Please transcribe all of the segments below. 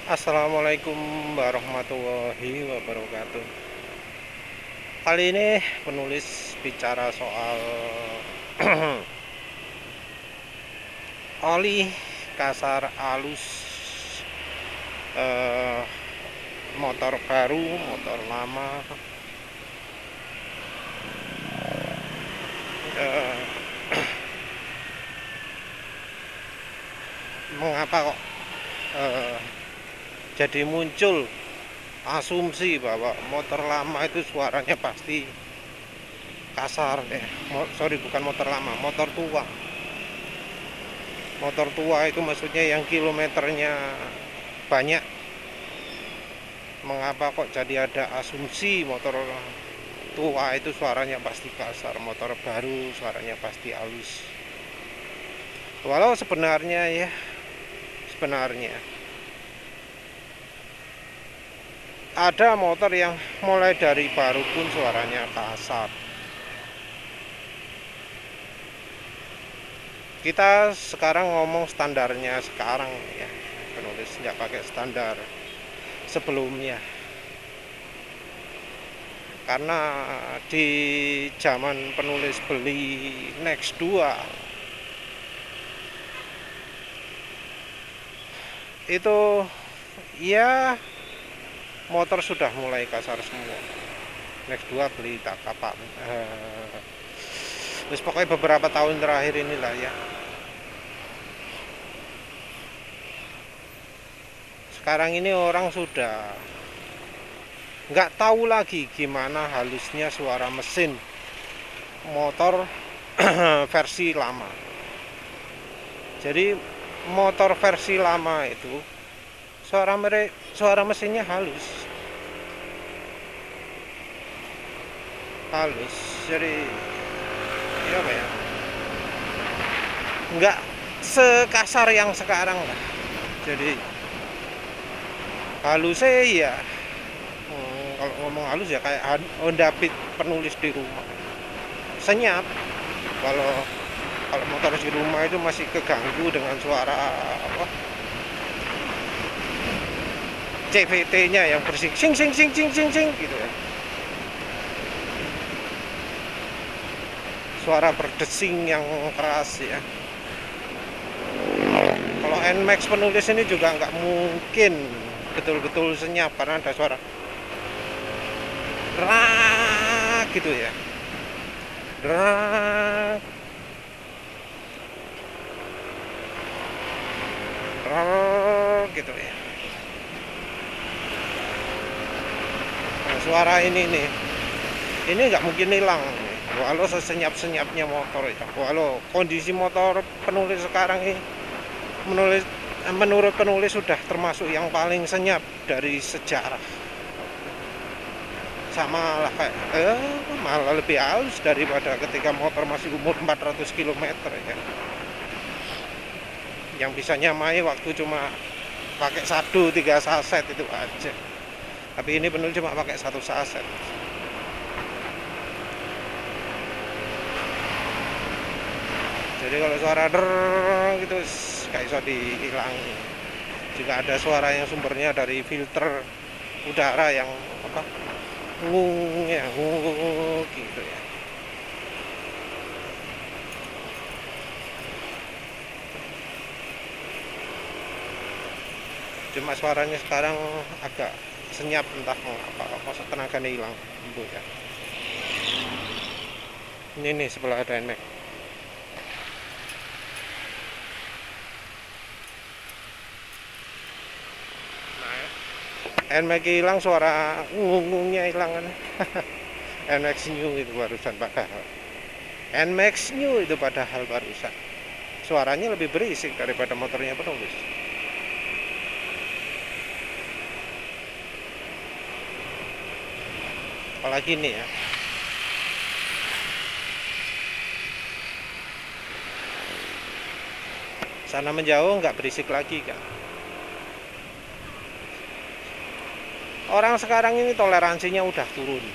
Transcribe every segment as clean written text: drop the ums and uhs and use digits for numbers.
Assalamualaikum warahmatullahi wabarakatuh. Kali ini penulis bicara soal oli kasar alus, eh, motor baru, motor lama, eh, mengapa kok eh, jadi muncul asumsi bahwa motor lama itu suaranya pasti kasar. Sorry, bukan motor lama, motor tua. Motor tua itu maksudnya yang kilometernya banyak. Mengapa kok jadi ada asumsi motor tua itu suaranya pasti kasar, motor baru suaranya pasti halus? Walau sebenarnya ada motor yang mulai dari baru pun suaranya kasar. Kita sekarang ngomong standarnya sekarang ya, penulis nggak pakai standar sebelumnya, karena di zaman penulis beli Next 2 itu ya motor sudah mulai kasar semua. Next 2 beli tak kapan, terus pokoknya beberapa tahun terakhir inilah ya. Sekarang ini orang sudah nggak tahu lagi gimana halusnya suara mesin motor versi lama. Jadi motor versi lama itu suara mesinnya halus, jadi ya apa ya, nggak sekasar yang sekarang lah. Jadi halusnya ya, kalau ngomong halus ya kayak Honda Beat penulis di rumah, senyap. Kalau kalau motor di rumah itu masih keganggu dengan suara apa, CVT-nya yang bersih, sing sing sing sing sing sing gitu ya. Suara berdesing yang keras ya. Kalau NMAX penulis ini juga nggak mungkin betul-betul senyap karena ada suara rak gitu ya, rak rak gitu ya. Nah, suara ini nih, ini nggak mungkin hilang walau sesenyap-senyapnya motor ya. Walau kondisi motor penulis sekarang ini menurut penulis sudah termasuk yang paling senyap dari sejarah. Sama lah kayak malah lebih halus daripada ketika motor masih umur 400 km ya, yang bisa nyamai waktu cuma pakai 1-3 saset itu aja. Tapi ini penulis cuma pakai 1 saset. Jadi kalau suara der gitu kayak bisa dihilangi. Jika ada suara yang sumbernya dari filter udara yang apa, ngung ya, ngung gitu ya. Cuma suaranya sekarang agak senyap, entah mengapa, masa tenaganya hilang gitu ya. Ini nih sebelah ada NMAX. NMAX hilang, suara ngungungnya hilang kan. NMAX new itu barusan padahal. NMAX new itu padahal barusan. Suaranya lebih berisik daripada motornya penulis. Apalagi nih ya, sana menjauh nggak berisik lagi kan. Orang sekarang ini toleransinya udah turun.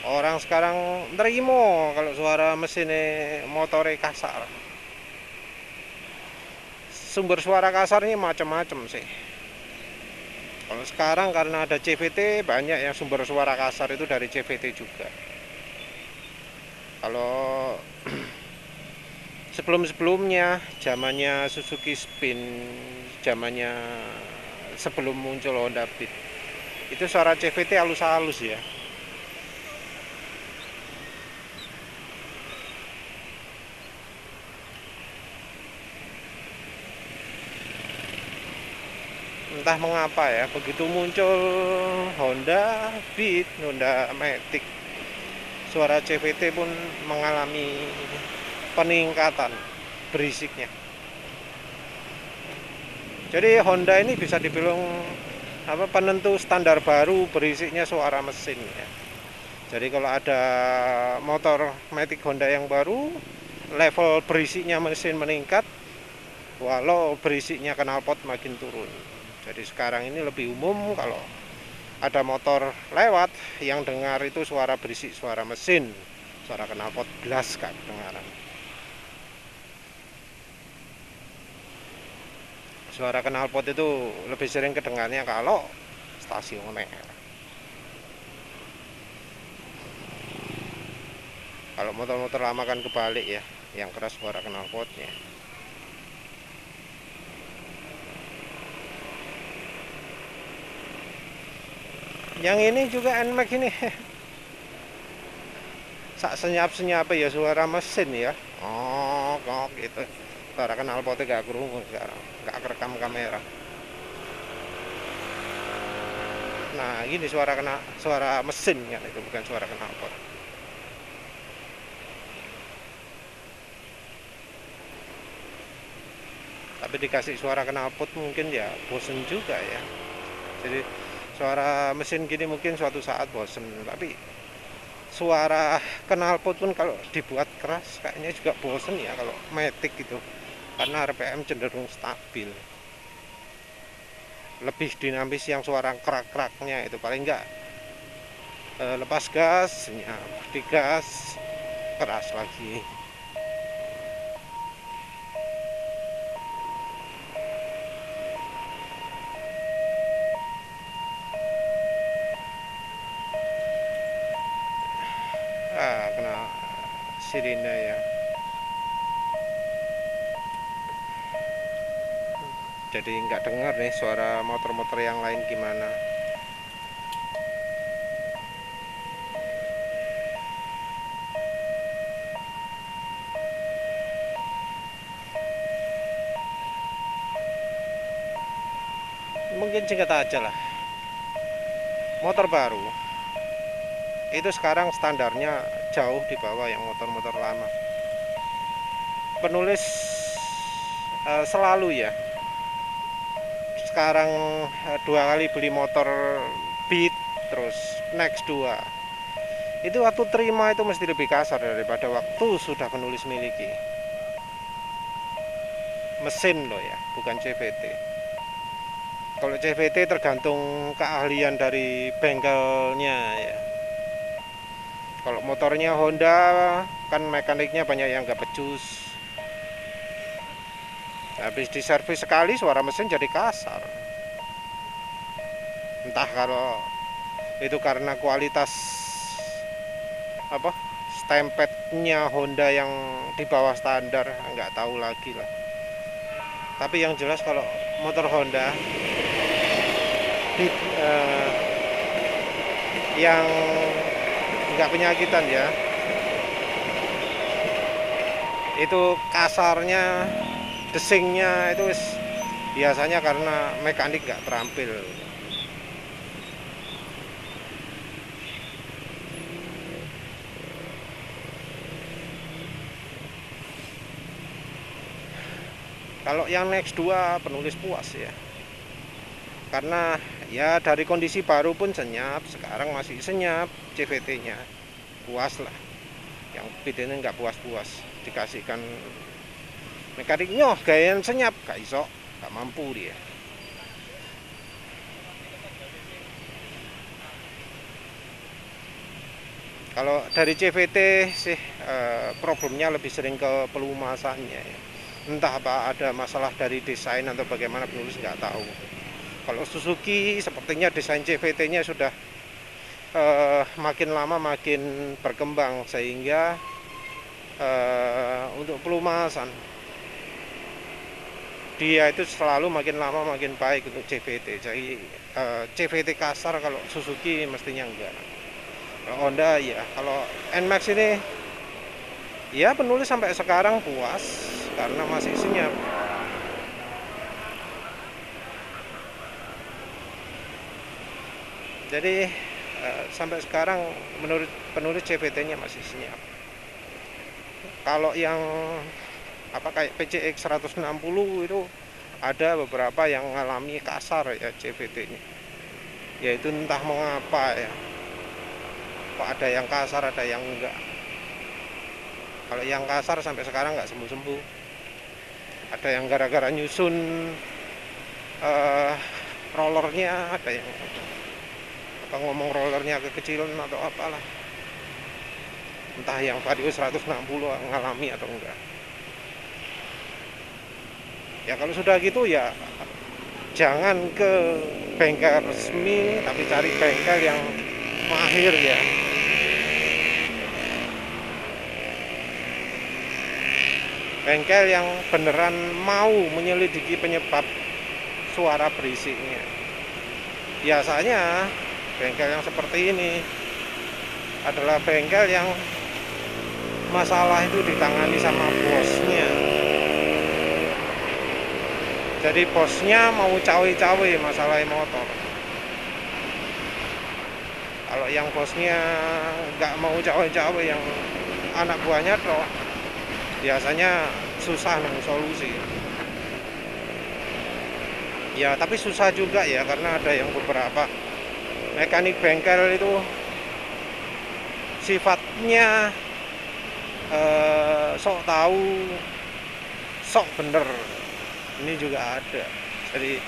Orang sekarang terima kalau suara mesinnya motornya kasar. sumber suara kasarnya macam-macam sih. Kalau sekarang karena ada CVT, banyak yang sumber suara kasar itu dari CVT juga. Kalau sebelum-sebelumnya, zamannya Suzuki Spin, zamannya sebelum muncul Honda Beat, itu suara CVT halus-halus ya. Entah mengapa ya, begitu muncul Honda Beat, Honda Matic, suara CVT pun mengalami peningkatan berisiknya. Jadi Honda ini bisa dibilang penentu standar baru berisiknya suara mesin ya. Jadi kalau ada motor Matic Honda yang baru, level berisiknya mesin meningkat, walau berisiknya knalpot makin turun. Jadi sekarang ini lebih umum kalau ada motor lewat yang dengar itu suara berisik suara mesin, suara knalpot blas gak kedengaran. Suara knalpot itu lebih sering kedengarannya kalau stasioner. Kalau motor-motor lama kan kebalik ya, yang keras suara knalpotnya. Yang ini juga NMAX ini sak senyap-senyap ya suara mesin ya. Oh, kok gitu. Suara knalpotnya gak kerungu sekarang, gak kerekam kamera. Nah, gini suara mesin kan, itu bukan suara knalpot. Tapi dikasih suara knalpot mungkin ya bosen juga ya. Jadi suara mesin gini mungkin suatu saat bosen, tapi suara knalpot pun kalau dibuat keras kayaknya juga bosen ya kalau Matic gitu, karena RPM cenderung stabil. Lebih dinamis yang suara kerak-keraknya itu, paling enggak lepas gas, senyap, digas, keras lagi. Kena sirine ya. Jadi nggak dengar nih suara motor-motor yang lain gimana. Mungkin singkat aja lah, motor baru itu sekarang standarnya jauh di bawah yang motor-motor lama. Penulis selalu ya, sekarang 2 kali beli motor Beat terus Next 2, itu waktu terima itu mesti lebih kasar daripada waktu sudah penulis miliki. Mesin loh ya, bukan CVT. Kalau CVT tergantung keahlian dari bengkelnya ya. Kalau motornya Honda kan mekaniknya banyak yang gak becus. Habis diservis sekali suara mesin jadi kasar. Entah kalau itu karena kualitas stempetnya Honda yang di bawah standar, nggak tahu lagi lah. Tapi yang jelas kalau motor Honda yang nggak penyakitan ya, itu kasarnya, desingnya itu biasanya karena mekanik nggak terampil. Kalau yang Next 2 penulis puas ya, karena ya dari kondisi baru pun senyap, sekarang masih senyap CVT-nya, puas lah. Yang Beat ini nggak puas-puas, dikasihkan mekaniknya gaya senyap, gak iso, gak mampu dia. Kalau dari CVT sih problemnya lebih sering ke pelumasannya ya. Entah apa ada masalah dari desain atau bagaimana, penulis nggak tahu. Kalau Suzuki sepertinya desain CVT-nya sudah makin lama makin berkembang, sehingga untuk pelumasan dia itu selalu makin lama makin baik untuk CVT. Jadi CVT kasar kalau Suzuki mestinya enggak. Kalau Honda ya, kalau NMAX ini ya penulis sampai sekarang puas karena masih senyap. Jadi sampai sekarang menurut penulis CVT-nya masih senyap. Kalau yang kayak PCX 160 itu ada beberapa yang mengalami kasar ya CVT-nya. Yaitu entah mengapa ya. Kok ada yang kasar, ada yang enggak. Kalau yang kasar sampai sekarang nggak sembuh-sembuh. Ada yang gara-gara nyusun rollernya, ada yang ngomong rollernya kekecilan atau apalah. Entah yang Vario 160 ngalami atau enggak. Ya kalau sudah gitu ya jangan ke bengkel resmi, tapi cari bengkel yang mahir ya. Bengkel yang beneran mau menyelidiki penyebab suara berisiknya. Biasanya bengkel yang seperti ini adalah bengkel yang masalah itu ditangani sama bosnya. Jadi bosnya mau cawe-cawe masalah motor. Kalau yang bosnya nggak mau cawe-cawe, yang anak buahnya toh, biasanya susah nemu solusi. Ya tapi susah juga ya, karena ada yang beberapa mekanik bengkel itu sifatnya sok tahu, sok bener. Ini juga ada. Jadi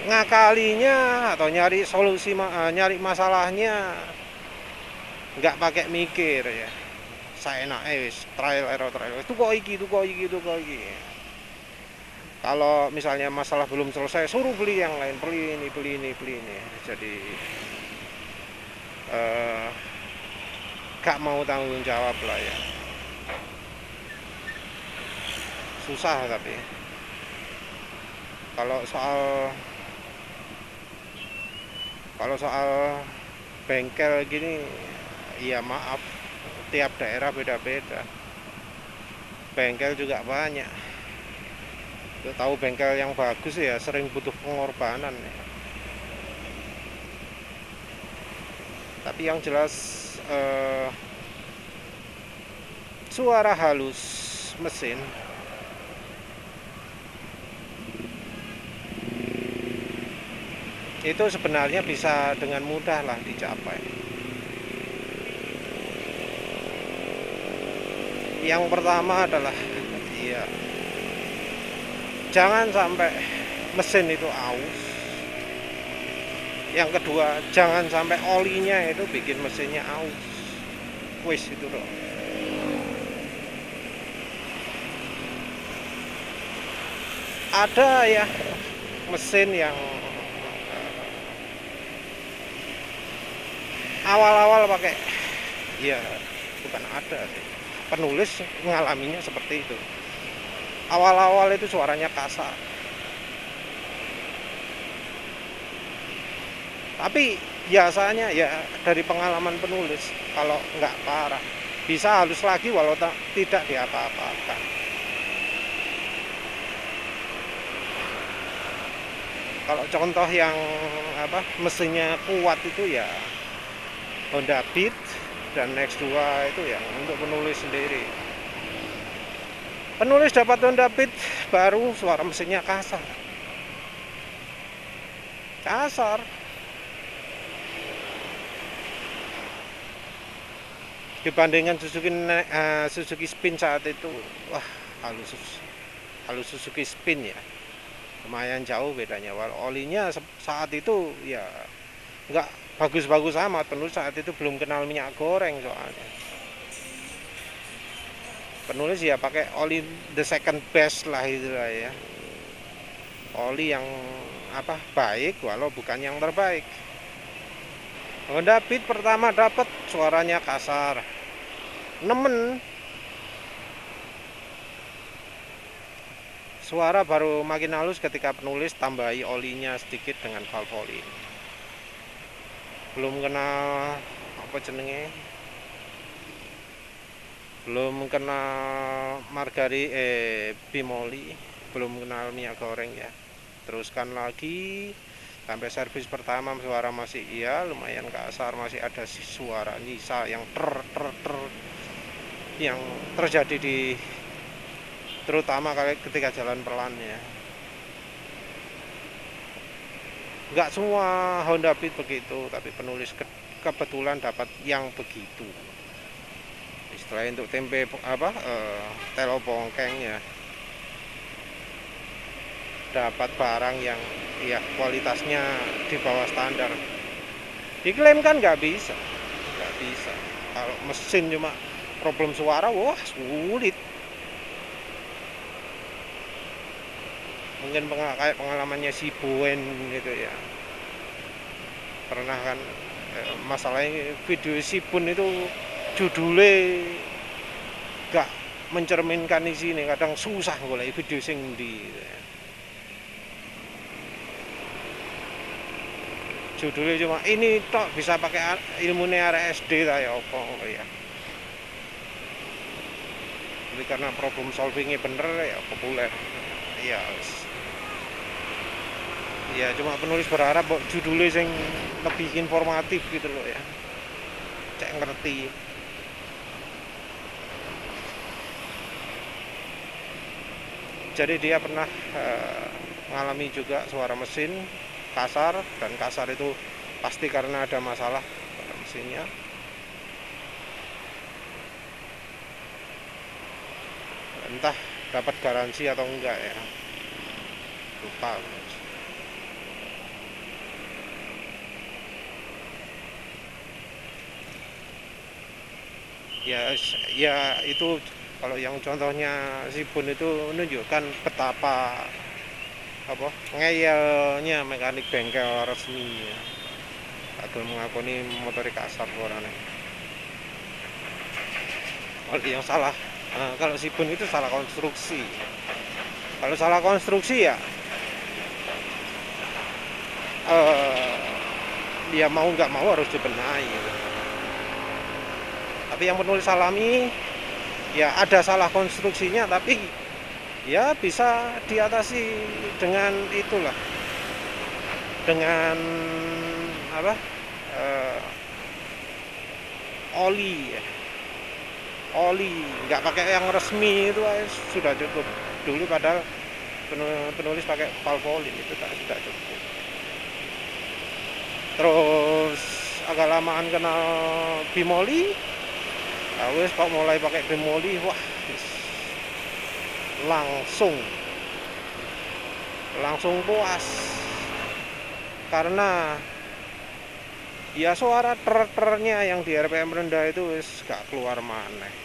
ngakalinya atau nyari solusi, nyari masalahnya nggak pakai mikir ya. Saya enak trial error. Itu kok iki. Kalau misalnya masalah belum selesai, suruh beli yang lain, beli ini. Jadi gak mau tanggung jawab lah ya. Susah. Tapi kalau soal bengkel gini, ya maaf, tiap daerah beda-beda. Bengkel juga banyak. Untuk tahu bengkel yang bagus ya sering butuh pengorbanan ya. Tapi yang jelas suara halus mesin itu sebenarnya bisa dengan mudah lah dicapai. Yang pertama adalah ya, jangan sampai mesin itu aus. Yang kedua, jangan sampai olinya itu bikin mesinnya aus. Wis itu loh. Ada ya mesin yang awal-awal pakai, ya bukan ada sih, penulis mengalaminya seperti itu. Awal-awal itu suaranya kasar, tapi biasanya ya dari pengalaman penulis, kalau nggak parah bisa halus lagi walau tidak diapa-apakan. Kalau contoh yang mesinnya kuat itu ya Honda Beat dan Next 2 itu yang untuk penulis sendiri. Penulis dapat Honda Beat baru, suara mesinnya kasar. Dibandingkan Suzuki Spin saat itu, wah halus Suzuki Spin ya, lumayan jauh bedanya. Walau olinya saat itu ya nggak bagus-bagus amat. Penulis saat itu belum kenal minyak goreng soalnya. penulis ya pakai oli the second best lah itulah ya, oli yang apa baik walau bukan yang terbaik. Honda Beat pertama dapat suaranya kasar, nemen. Suara baru makin halus ketika penulis tambahi olinya sedikit dengan Valvoline. Belum kena apa jenenge, belum kena bimoli, belum kenal minyak goreng ya. Teruskan lagi sampai servis pertama, suara masih iya lumayan kasar, masih ada suara nyisa yang yang terjadi di terutama ketika jalan pelan ya. Nggak semua Honda Beat begitu, tapi penulis kebetulan dapat yang begitu. Istilahnya untuk tempe telo bongkeng ya, dapat barang yang ya kualitasnya di bawah standar. Diklaim kan nggak bisa. Kalau mesin cuma problem suara, wah sulit. Mungkin kayak pengalamannya si Boen gitu ya, pernah kan masalahnya video si Boen itu judulnya gak mencerminkan isi ini, kadang susah golek video sing di gitu ya. Judulnya cuma ini tok bisa pakai ilmunya RSD lah ya apa ya. Jadi karena problem solvingnya bener ya populer ya. Ya cuma penulis berharap judulnya yang lebih informatif gitu loh ya, cek ngerti. Jadi dia pernah mengalami juga suara mesin kasar, dan kasar itu pasti karena ada masalah pada mesinnya. Entah dapat garansi atau enggak ya, lupa. Ya itu kalau yang contohnya si Boen itu menunjukkan betapa apa ngeyelnya mekanik bengkel resmi ya. Agak mengakuni motor kasar suaranya. Kalau yang salah, kalau si Boen itu salah konstruksi. Kalau salah konstruksi ya dia mau nggak mau harus dibenahi gitu. Tapi yang penulis alami ya ada salah konstruksinya, tapi ya bisa diatasi dengan itulah, dengan apa oli ya. Oli nggak pakai yang resmi itu sudah cukup. Dulu padahal penulis pakai Valvoline itu sudah cukup. Terus agak lamaan kenal bimoli. Wes kok mulai pakai bimoli, wah langsung puas, karena ya suara ternya yang di RPM rendah itu wes gak keluar maneh.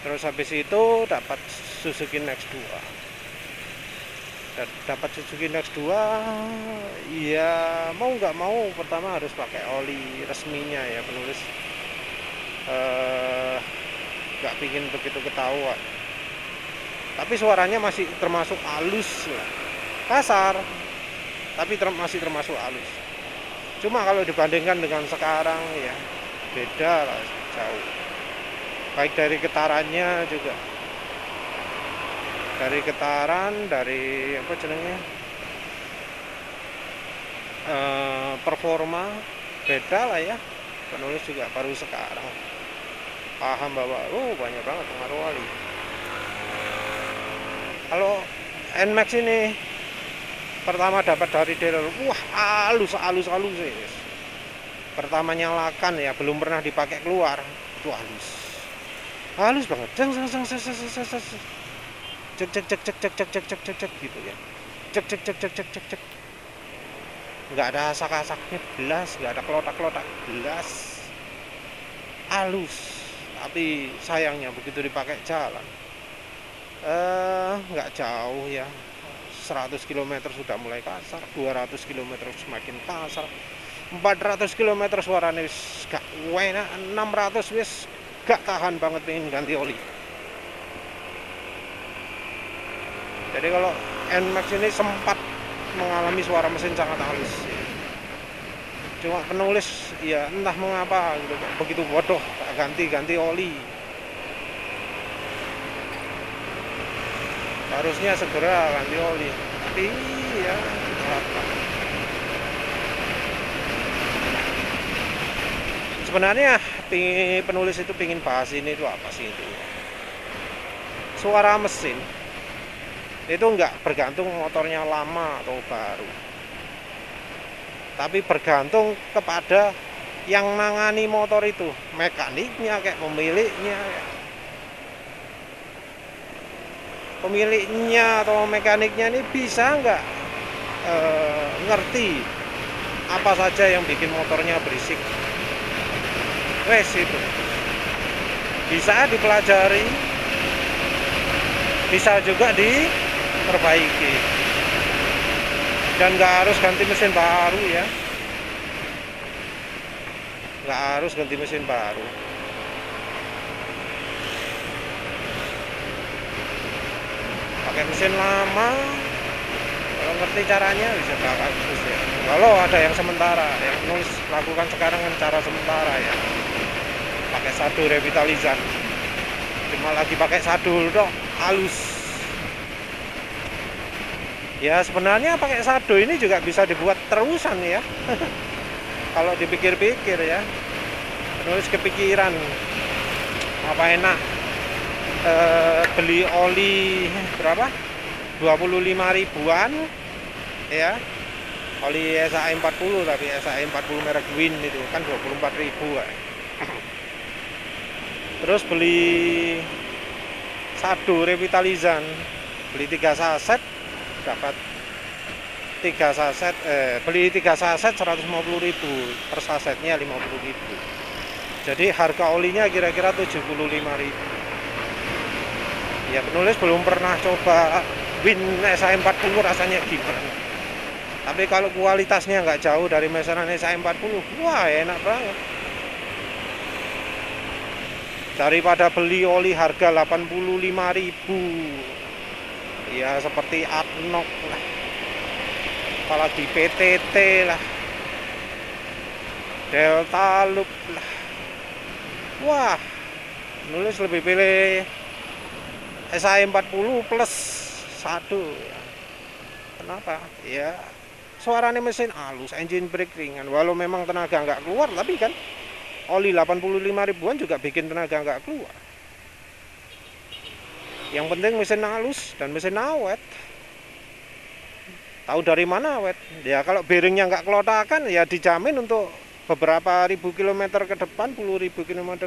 Terus habis itu dapat Suzuki Next 2. Dapat Suzuki Next 2 ya mau nggak mau pertama harus pakai oli resminya ya, penulis nggak pingin begitu ketahuan. Tapi suaranya masih termasuk halus lah. Kasar tapi masih termasuk halus. Cuma kalau dibandingkan dengan sekarang ya beda lah jauh. Baik dari getarannya juga, dari getaran, dari apa jenengnya performa beda lah ya. Penulis juga baru sekarang paham bahwa banyak banget pengaruh oli. Kalau NMAX ini pertama dapat dari dealer, wah halus pertama nyalakan ya, belum pernah dipakai keluar, itu halus banget, cek cek cek cek cek cek cek cek cek cek gitu ya, cek cek cek cek cek cek cek, nggak ada asak-asaknya belas, nggak ada kelotak-kelotak belas, halus. Tapi sayangnya begitu dipakai jalan nggak jauh ya, 100 km sudah mulai kasar, 200 km semakin kasar, 400 km suaranya wis gak enak, 600 wis gak tahan banget, pengen ganti oli. Jadi kalau NMAX ini sempat mengalami suara mesin sangat halus ya. Cuma penulis ya entah mengapa gitu, begitu bodoh ganti oli. Harusnya segera ganti oli, tapi ya apa. Sebenarnya penulis itu pingin bahas ini itu apa sih itu? Suara mesin itu nggak bergantung motornya lama atau baru, tapi bergantung kepada yang nangani motor itu, mekaniknya kayak pemiliknya. Pemiliknya atau mekaniknya ini bisa nggak ngerti apa saja yang bikin motornya berisik. Wes itu bisa dipelajari, bisa juga diperbaiki, dan nggak harus ganti mesin baru ya, nggak harus ganti mesin baru. Pakai mesin lama, kalau ngerti caranya bisa bagus ya. Kalau ada yang sementara, yang nulis lakukan sekarang kan cara sementara ya, pakai sadu revitalizan, cuma lagi pakai sadu dong, halus. Ya sebenarnya pakai sadu ini juga bisa dibuat terusan ya. Kalau dipikir-pikir ya, penulis kepikiran apa enak beli oli berapa, 25 ribuan ya, oli SAE 40, tapi SAE 40 merek Win itu kan 24 ribu ya. Terus beli sadu revitalizan, beli 3 saset dapat 3 saset, beli 3 saset 150 ribu, per sasetnya 50 ribu, jadi harga olinya kira-kira 75 ribu. Ya penulis belum pernah coba Win SAE 40 rasanya gimana, tapi kalau kualitasnya nggak jauh dari mesenan SAE 40, wah enak banget. Daripada beli oli harga 85 ribu ya, seperti Adnoc lah, apalagi PTT lah, Delta Loop lah, wah penulis lebih pilih SAE 40 plus satu ya. Kenapa? Ya suaranya mesin halus, engine brake ringan, walau memang tenaga nggak keluar, tapi kan oli 85 ribuan juga bikin tenaga nggak keluar. Yang penting mesin halus dan mesin awet. Tahu dari mana awet? Ya kalau bearingnya nggak kelotakan ya dijamin untuk beberapa ribu kilometer ke depan, 10.000 kilometer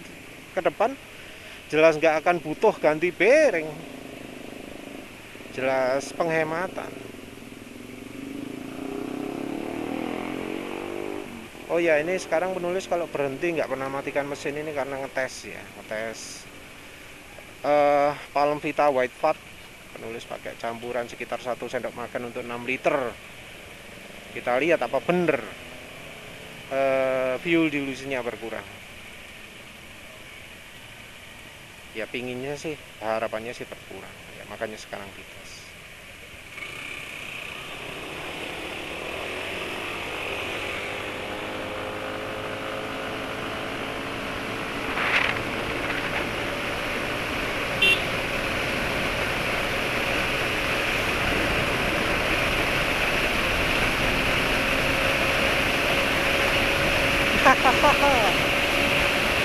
ke depan, jelas nggak akan butuh ganti bearing, jelas penghematan. Oh ya, ini sekarang penulis kalau berhenti nggak pernah matikan mesin ini karena ngetes ya, ngetes Palm Vita White Fat. Penulis pakai campuran sekitar 1 sendok makan untuk 6 liter. Kita lihat apa bener fuel dilusinya berkurang. Ya pinginnya sih, harapannya sih berkurang ya, makanya sekarang dites.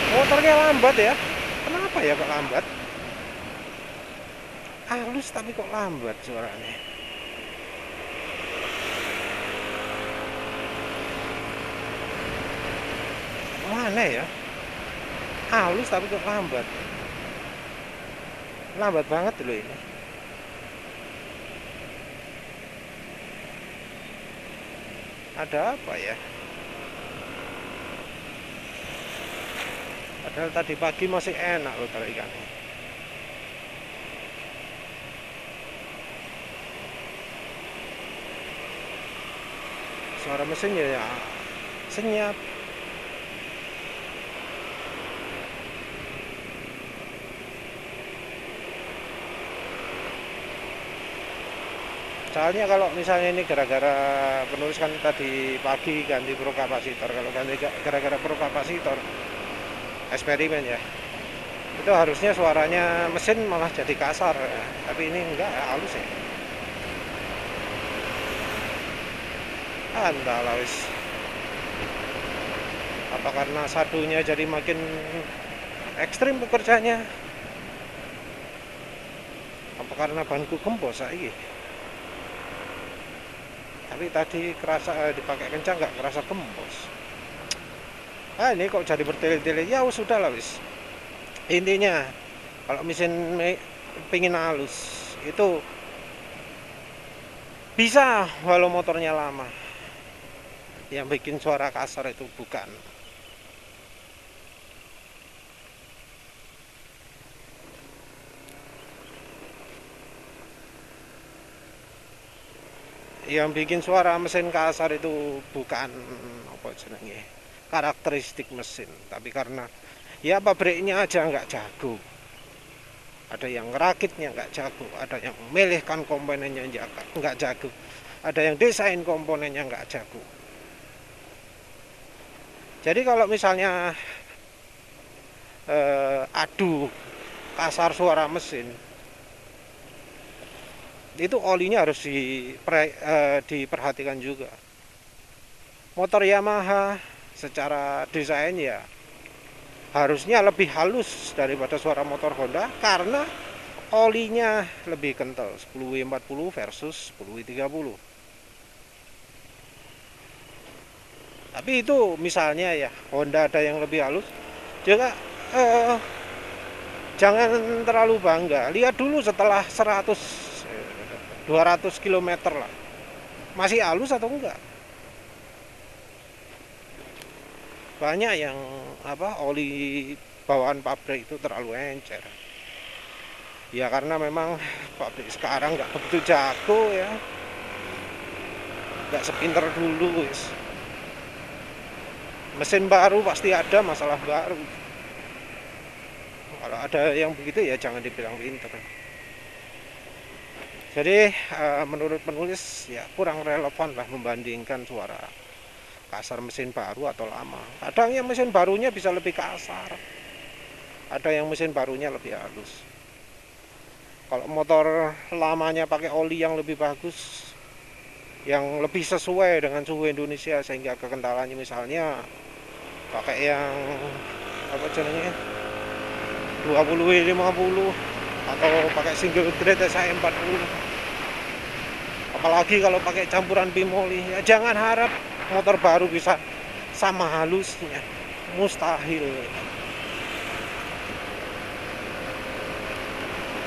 Motornya lambat ya, kenapa ya kok lambat? Halus tapi kok lambat suaranya. Mana ya, halus tapi kok lambat, lambat banget loh ini. Ada apa ya? Padahal tadi pagi masih enak loh kalau ikannya. Suara mesinnya ya senyap. Soalnya kalau misalnya ini gara-gara penulis kan tadi pagi ganti pro kapasitor, kalau ganti gara-gara pro kapasitor eksperimen ya, itu harusnya suaranya mesin malah jadi kasar ya. Tapi ini enggak, halus ya. Entahlah wis. Apa karena sadunya jadi makin ekstrim pekerjaannya? Apa karena banku gembos saiki? Tapi tadi kerasa dipakai kencang nggak kerasa gembos. Ini kok jadi bertele-tele. Ya sudah lah wis. Intinya kalau mesin pingin halus itu bisa walau motornya lama. Yang bikin suara kasar itu bukan. Yang bikin suara mesin kasar itu bukan apa jenenge karakteristik mesin, tapi karena ya pabriknya aja nggak jago. Ada yang ngerakitnya nggak jago, ada yang memilihkan komponennya nggak jago, ada yang desain komponennya nggak jago. Jadi kalau misalnya adu kasar suara mesin, itu olinya harus diperhatikan juga. Motor Yamaha secara desain ya harusnya lebih halus daripada suara motor Honda karena olinya lebih kental, 10W40 versus 10W30. Tapi itu misalnya ya Honda ada yang lebih halus juga, jangan terlalu bangga. Lihat dulu setelah 200 km lah, masih halus atau enggak. Banyak yang oli bawaan pabrik itu terlalu encer ya, karena memang pabrik sekarang nggak begitu jago ya, nggak sepinter dulu wis. Mesin baru pasti ada masalah baru. Kalau ada yang begitu ya jangan dibilang pinter. Jadi menurut penulis ya kurang relevan lah membandingkan suara kasar mesin baru atau lama. Kadang yang mesin barunya bisa lebih kasar, ada yang mesin barunya lebih halus. Kalau motor lamanya pakai oli yang lebih bagus, yang lebih sesuai dengan suhu Indonesia, sehingga kekentalannya misalnya pakai yang apa jenenge 20W50 atau pakai single grade SI40. Apalagi kalau pakai campuran bimoli, ya jangan harap motor baru bisa sama halusnya, mustahil.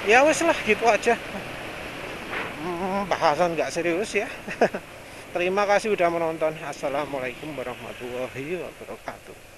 Ya wes lah gitu aja, bahasan nggak serius ya. Terima kasih udah menonton. Assalamualaikum warahmatullahi wabarakatuh.